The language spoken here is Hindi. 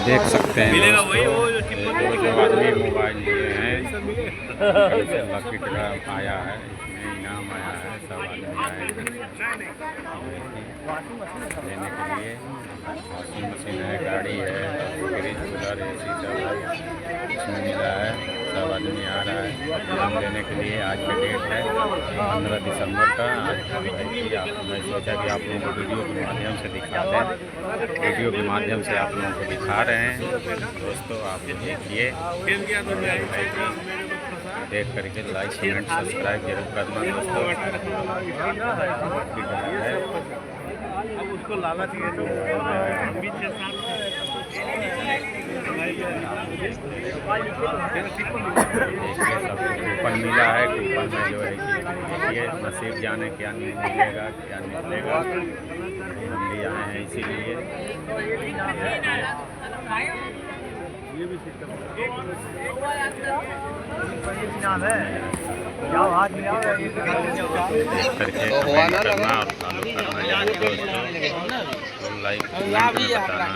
देख सकते हैं जो आदमी मोबाइल लिए हैं लकी ड्रा आया है, इसमें इनाम आया है। सब आदमी आए लेने के लिए। वॉशिंग मशीन है, गाड़ी है, फ्रिज कूलर AC सब इसमें मिला है। सब आदमी आ रहा है इनाम लेने के लिए। आज का डेट है 15 दिसंबर का। आज मैं सोचा कि आप लोगों को वीडियो के माध्यम से दिखा दें। वीडियो के माध्यम से आप लोगों को दिखा रहे हैं। दोस्तों आप देखिए, देख करके लाइक कमेंट सब्सक्राइब जरूर करना दोस्तों। उसको लालच कूपन मिला है। कूपन में जो है कि देखिए नसीब जाने क्या मिलेगा क्या निकलेगा। हम भी आए हैं इसीलिए। ये भी सिस्टम करके करना और फॉलो करना दोस्तों। लाइक कमेंट में बताना।